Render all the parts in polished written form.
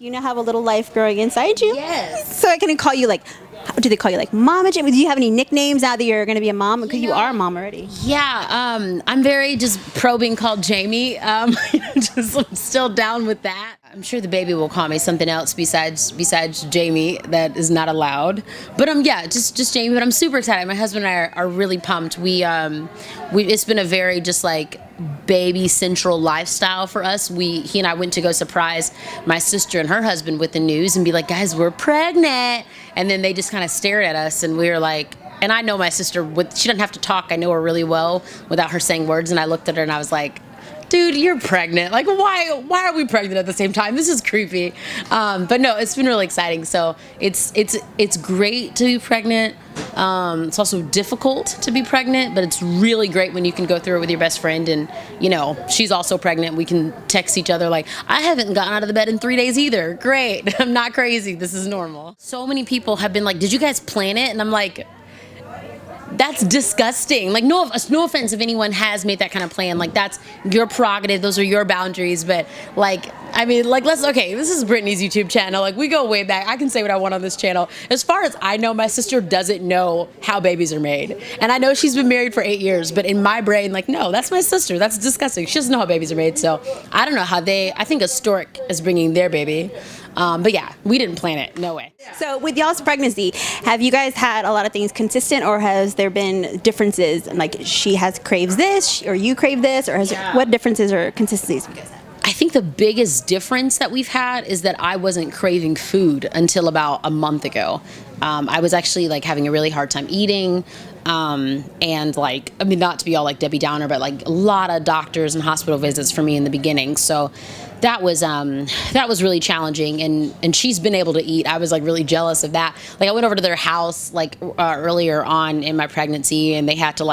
You now have a little life growing inside you. Yes. So I can call you like, do they call you like Mama Jamie? Do you have any nicknames now that you're going to be a mom? Because you are a mom already. Yeah, I'm very just pro being called Jamie. Just I'm still down with that. I'm sure the baby will call me something else besides Jamie that is not allowed. But yeah, just Jamie. But I'm super excited. My husband and I are really pumped. We it's been a very just like baby central lifestyle for us. He and I went to go surprise my sister and her husband with the news and be like, guys, we're pregnant. And then they just kind of stared at us and we were like, and I know my sister, she doesn't have to talk. I know her really well without her saying words. And I looked at her and I was like, dude, you're pregnant. Like, why are we pregnant at the same time? This is creepy. But no, it's been really exciting. So it's great to be pregnant. It's also difficult to be pregnant, but it's really great when you can go through it with your best friend and, she's also pregnant. We can text each other like, I haven't gotten out of the bed in 3 days either. Great. I'm not crazy. This is normal. So many people have been like, did you guys plan it? And I'm like, that's disgusting. Like, no offense if anyone has made that kind of plan. Like, that's your prerogative. Those are your boundaries. But, this is Brittany's YouTube channel. Like, we go way back. I can say what I want on this channel. As far as I know, my sister doesn't know how babies are made. And I know she's been married for 8 years. But in my brain, like, no, that's my sister. That's disgusting. She doesn't know how babies are made. So, I don't know how I think a stork is bringing their baby. But yeah, we didn't plan it. No way. So with y'all's pregnancy, have you guys had a lot of things consistent, or has there been differences? Like she craves this, or you crave this, or what differences or consistencies have you guys had? I think the biggest difference that we've had is that I wasn't craving food until about a month ago. I was actually like having a really hard time eating. And not to be all like Debbie Downer, but like a lot of doctors and hospital visits for me in the beginning. So that was really challenging, and she's been able to eat. I was like really jealous of that. Like I went over to their house earlier on in my pregnancy, and they had to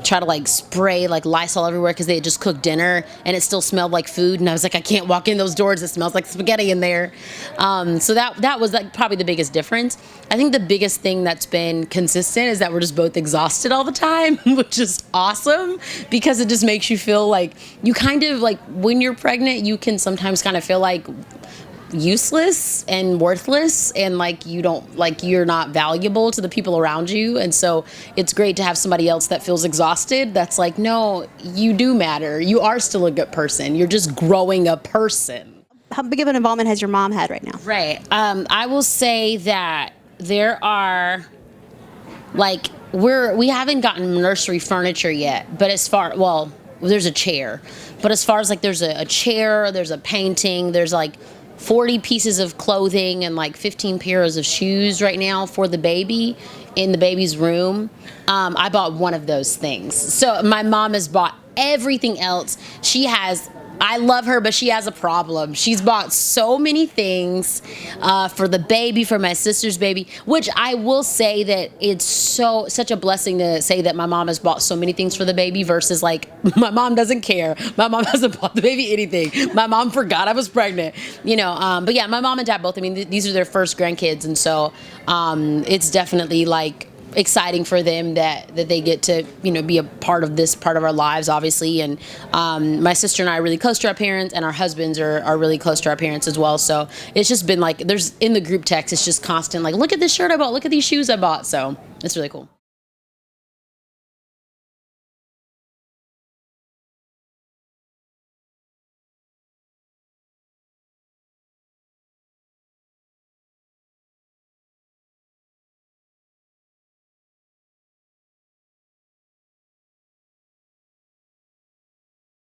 try to spray Lysol everywhere because they had just cooked dinner and it still smelled like food. And I was like, I can't walk in those doors. It smells like spaghetti in there. So that was probably the biggest difference. I think the biggest thing that's been consistent is that we're just both exhausted all the time, which is awesome because it just makes you feel like you kind of when you're pregnant, you can sometimes kind of feel like useless and worthless and you're not valuable to the people around you. And so it's great to have somebody else that feels exhausted. That's like, no, you do matter. You are still a good person. You're just growing a person. How big of an involvement has your mom had right now? Right. I will say that there are we haven't gotten nursery furniture yet, but there's a chair. But as far as there's a chair, there's a painting, there's 40 pieces of clothing and 15 pairs of shoes right now for the baby in the baby's room. I bought one of those things. So my mom has bought everything else. I love her, but she has a problem. She's bought so many things for the baby, for my sister's baby, which I will say that it's such a blessing to say that my mom has bought so many things for the baby versus my mom doesn't care. My mom hasn't bought the baby anything. My mom forgot I was pregnant, But yeah, my mom and dad both, these are their first grandkids. And so it's definitely exciting for them that they get to be a part of this part of our lives, obviously. And my sister and I are really close to our parents, and our husbands are really close to our parents as well. So it's just been there's in the group text, it's just constant look at this shirt I bought, look at these shoes I bought. So it's really cool.